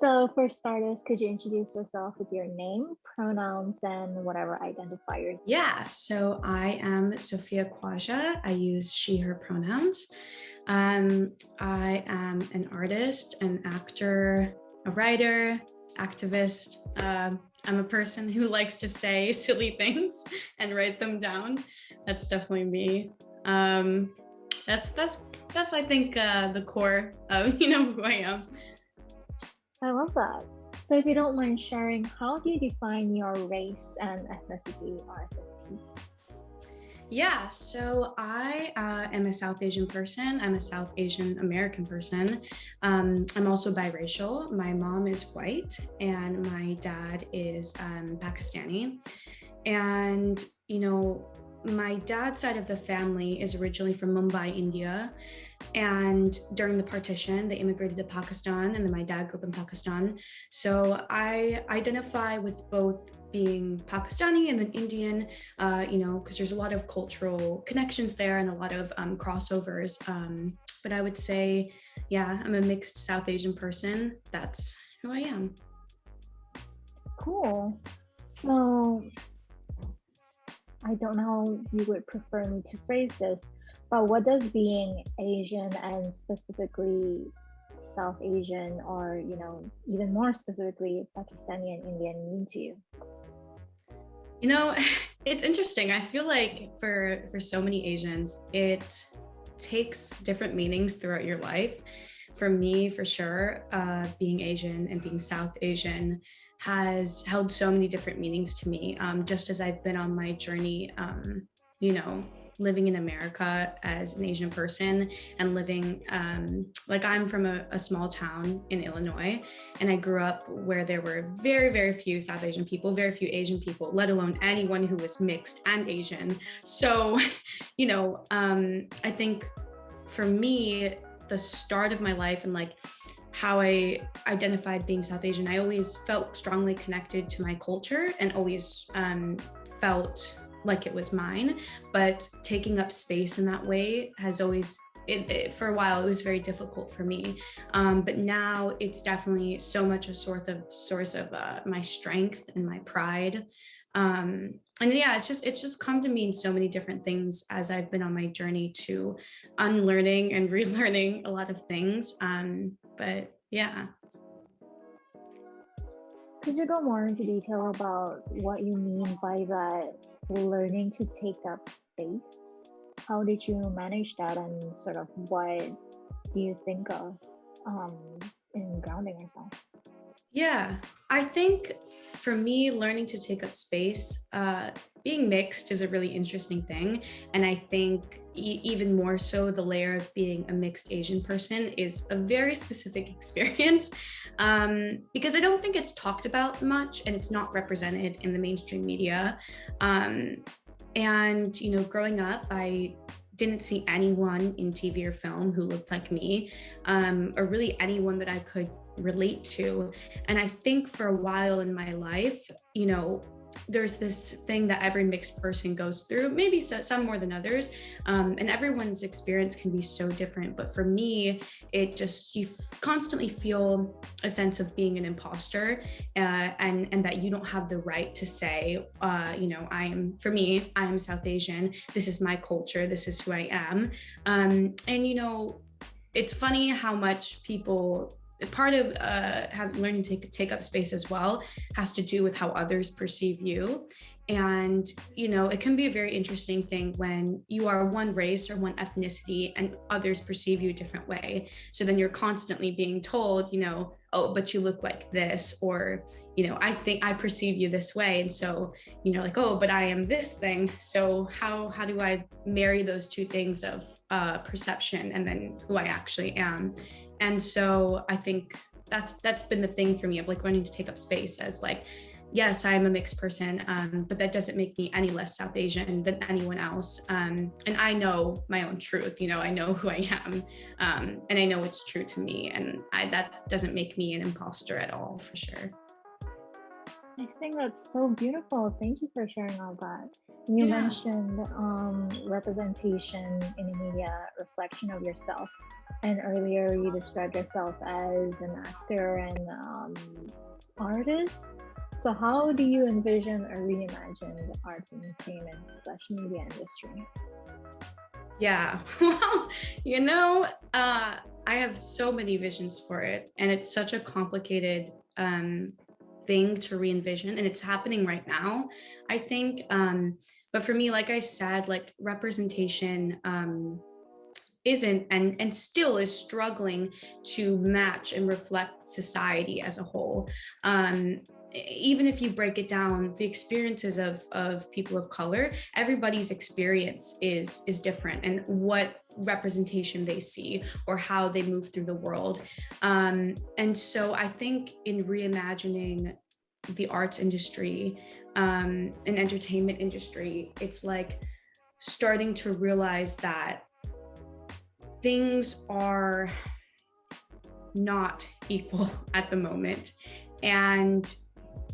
So for starters, could you introduce yourself with your name, pronouns, and whatever identifiers? Yeah, so I am Sofia Khwaja. I use she, her pronouns. I am an artist, an actor, a writer, activist. I'm a person who likes to say silly things and write them down. That's definitely me. Um, that's I think the core of who I am. I love that. So if you don't mind sharing, how do you define your race and ethnicity or ethnicities? Yeah, so I am a South Asian person. I'm a South Asian American person. I'm also biracial. My mom is white and my dad is Pakistani. And, my dad's side of the family is originally from Mumbai, India. And during the partition, they immigrated to Pakistan, and then my dad grew up in Pakistan. So I identify with both being Pakistani and then Indian, because there's a lot of cultural connections there and a lot of crossovers. But I would say, yeah, I'm a mixed South Asian person. That's who I am. Cool. So I don't know how you would prefer me to phrase this, but what does being Asian and specifically South Asian or, even more specifically Pakistani and Indian mean to you? You know, it's interesting. I feel like for so many Asians, it takes different meanings throughout your life. For me, for sure, being Asian and being South Asian has held so many different meanings to me. Just as I've been on my journey, you know, living in America as an Asian person and living, like I'm from a small town in Illinois, and I grew up where there were very, very few South Asian people, very few Asian people, let alone anyone who was mixed and Asian. So, I think for me, the start of my life and like how I identified being South Asian, I always felt strongly connected to my culture and always felt like it was mine. But taking up space in that way has always, for a while, it was very difficult for me. But now it's definitely so much a source of my strength and my pride. And yeah, it's just come to mean so many different things as I've been on my journey to unlearning and relearning a lot of things. But yeah. Could you go more into detail about what you mean by that learning to take up space? How did you manage that and sort of what do you think of in grounding yourself? Yeah, I think for me, learning to take up space, being mixed is a really interesting thing. And I think even more so, the layer of being a mixed Asian person is a very specific experience, because I don't think it's talked about much and it's not represented in the mainstream media. And, growing up, I didn't see anyone in TV or film who looked like me, or really anyone that I could relate to. And I think for a while in my life, there's this thing that every mixed person goes through, maybe some more than others. And everyone's experience can be so different. But for me, you constantly feel a sense of being an imposter, and that you don't have the right to say, for me, I am South Asian. This is my culture. This is who I am. It's funny how much people, part of learning to take up space as well has to do with how others perceive you. And it can be a very interesting thing when you are one race or one ethnicity and others perceive you a different way. So then you're constantly being told, oh, but you look like this, or I think I perceive you this way. And so like, oh, but I am this thing. So how do I marry those two things of perception and then who I actually am? And so I think that's been the thing for me, of like learning to take up space as like, yes, I am a mixed person, but that doesn't make me any less South Asian than anyone else. And I know my own truth, I know who I am, and I know it's true to me. And that doesn't make me an imposter at all, for sure. I think that's so beautiful. Thank you for sharing all that. You Yeah. mentioned representation in the media, reflection of yourself. And earlier you described yourself as an actor and artist. So how do you envision a reimagined arts and entertainment slash media industry? Yeah. Well, you know, I have so many visions for it, and it's such a complicated thing to re-envision, and it's happening right now, I think. But for me, like I said, like representation isn't and still is struggling to match and reflect society as a whole. Even if you break it down, the experiences of people of color, everybody's experience is different, and what representation they see or how they move through the world. And so I think in reimagining the arts industry and entertainment industry, it's like starting to realize that things are not equal at the moment. And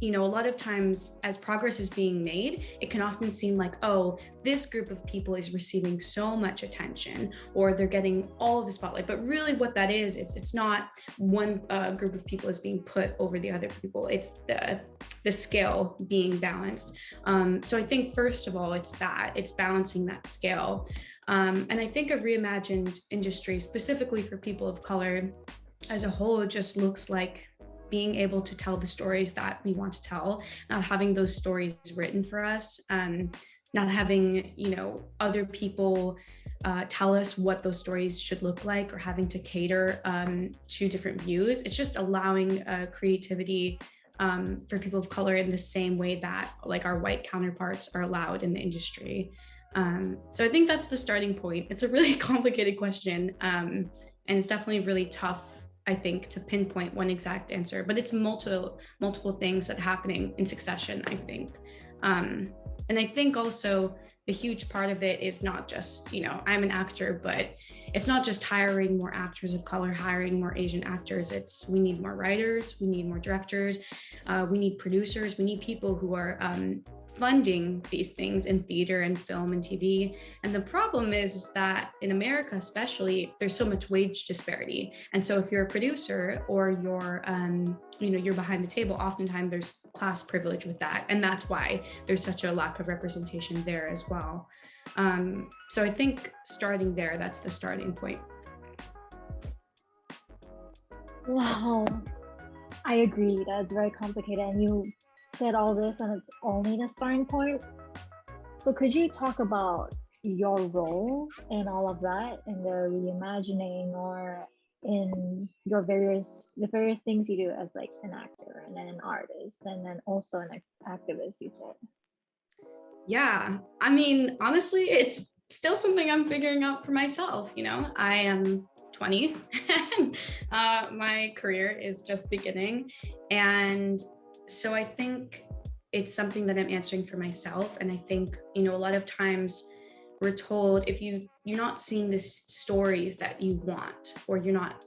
you know, a lot of times as progress is being made, it can often seem like, oh, this group of people is receiving so much attention, or they're getting all of the spotlight. But really what that is, it's not one group of people is being put over the other people. It's the scale being balanced. So I think first of all, it's balancing that scale. And I think a reimagined industry, specifically for people of color as a whole, just looks like being able to tell the stories that we want to tell, not having those stories written for us, not having, you know, other people tell us what those stories should look like, or having to cater to different views. It's just allowing creativity for people of color in the same way that like our white counterparts are allowed in the industry. So I think that's the starting point. It's a really complicated question, and it's definitely really tough, I think, to pinpoint one exact answer, but it's multiple things that are happening in succession, I think. And I think also a huge part of it is not just, you know, I'm an actor, but it's not just hiring more actors of color, hiring more Asian actors. It's we need more writers, we need more directors, we need producers, we need people who are funding these things in theater and film and TV. And the problem is that in America, especially, there's so much wage disparity. And so if you're a producer or you're, you know, you're behind the table, oftentimes there's class privilege with that. And that's why there's such a lack of representation there as well. So I think starting there, that's the starting point. Wow, I agree. That's very complicated. And you said all this, and it's only the starting point. So could you talk about your role in all of that, in the reimagining, or in your the various things you do as like an actor and then an artist and then also an activist, you said? Yeah, I mean, honestly, it's still something I'm figuring out for myself. You know, I am 20 and my career is just beginning. And so I think it's something that I'm answering for myself. And I think, you know, a lot of times we're told if you're not seeing the stories that you want, or you're not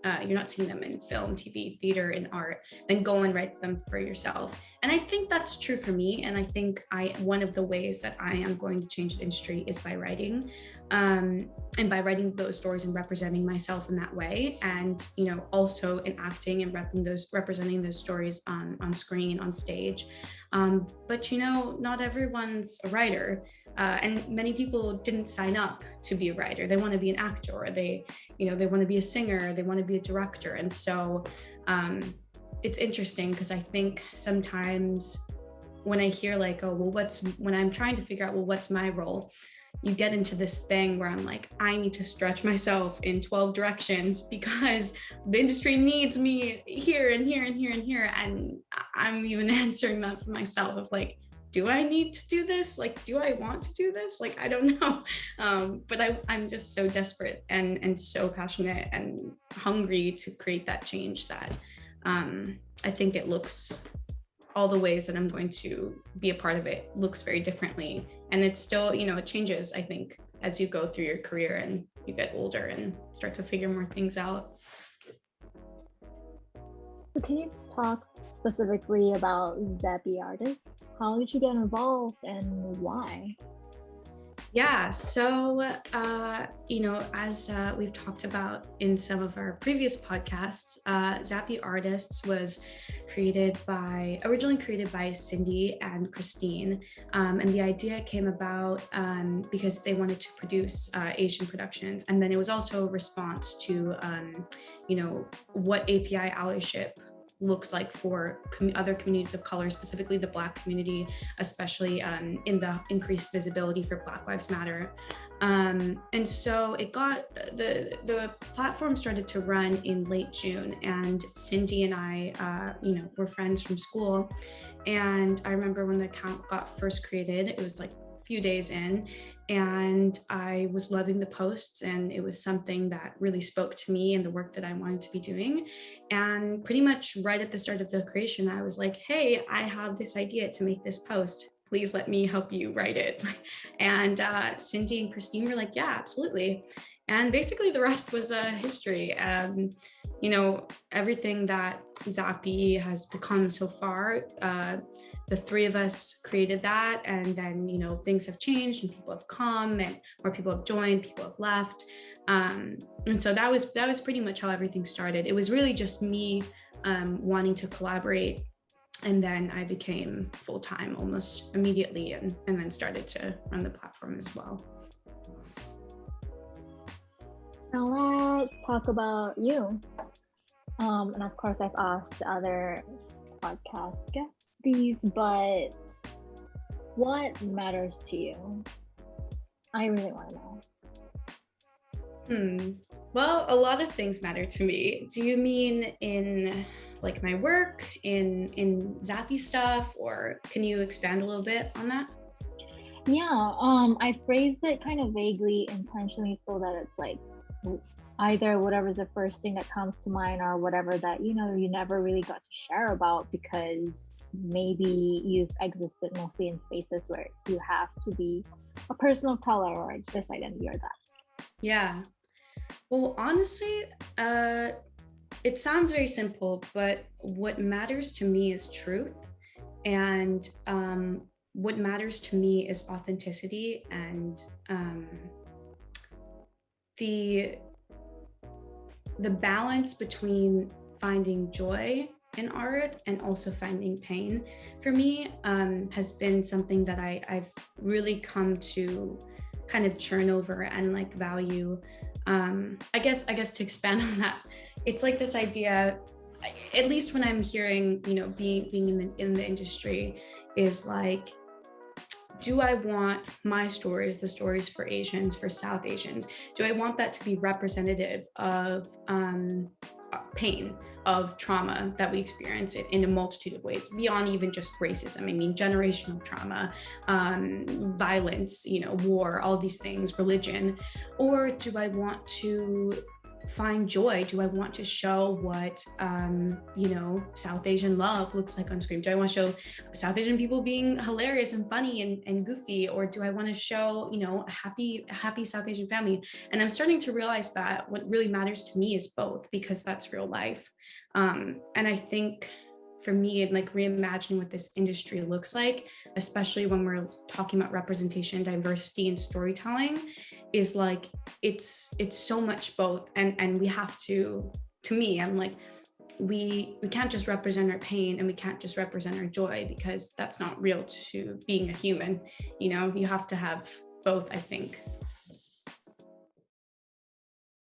seeing them in film, TV, theater, and art, then go and write them for yourself. And I think that's true for me. And I think one of the ways that I am going to change the industry is by writing, and by writing those stories and representing myself in that way. And, you know, also in acting and representing those stories on screen, on stage. But, you know, not everyone's a writer. And many people didn't sign up to be a writer. They want to be an actor, or they want to be a singer, they want to be a director. And so it's interesting because I think sometimes when I hear like, oh, well, when I'm trying to figure out, well, what's my role? You get into this thing where I'm like, I need to stretch myself in 12 directions because the industry needs me here and here and here and here. And I'm even answering that for myself of like, do I need to do this? Like, do I want to do this? Like, I don't know. But I'm just so desperate and so passionate and hungry to create that change that I think it looks, all the ways that I'm going to be a part of it looks very differently. And it's still, you know, it changes, I think, as you go through your career and you get older and start to figure more things out. So can you talk specifically about ZAPI artists? How did you get involved and why? Yeah, so as we've talked about in some of our previous podcasts, ZAPI Artists was originally created by Cindy and Christine, and the idea came about because they wanted to produce Asian productions, and then it was also a response to what API allyship looks like for other communities of color, specifically the Black community, especially in the increased visibility for Black Lives Matter. And so it got, the platform started to run in late June, and Cindy and I, were friends from school. And I remember when the account got first created, it was like a few days in, and I was loving the posts, and it was something that really spoke to me and the work that I wanted to be doing. And pretty much right at the start of the creation, I was like, hey, I have this idea to make this post. Please let me help you write it. And Cindy and Christine were like, yeah, absolutely. And basically the rest was history. Everything that ZAPI has become so far, the three of us created that, and then things have changed and people have come and more people have joined, people have left, and so that was pretty much how everything started. It was really just me wanting to collaborate, and then I became full-time almost immediately, and then started to run the platform as well. Now let's talk about you. And of course I've asked other podcast guests these, but what matters to you? I really want to know. Well, a lot of things matter to me. Do you mean in like my work, in ZAPI stuff, or can you expand a little bit on that? Yeah, I phrased it kind of vaguely intentionally so that it's like either whatever's the first thing that comes to mind, or whatever that you never really got to share about because maybe you've existed mostly in spaces where you have to be a person of color or this identity or that. Yeah. Well, honestly, it sounds very simple, but what matters to me is truth. And what matters to me is authenticity, and the balance between finding joy in art and also finding pain for me has been something that I've really come to kind of churn over and like value. I guess to expand on that, it's like this idea, at least when I'm hearing, being in the industry, is like, do I want my stories, the stories for Asians, for South Asians, do I want that to be representative of pain, of trauma that we experience it in a multitude of ways, beyond even just racism? I mean, generational trauma, violence, war, all these things, religion. Or do I want to find joy? Do I want to show what South Asian love looks like on screen? Do I want to show South Asian people being hilarious and funny and goofy, or do I want to show a happy South Asian family? And I'm starting to realize that what really matters to me is both, because that's real life. And I think for me, and like reimagining what this industry looks like, especially when we're talking about representation, diversity, and storytelling, is like it's so much both, and we have to me, I'm like, we can't just represent our pain, and we can't just represent our joy, because that's not real to being a human. You have to have both, I think.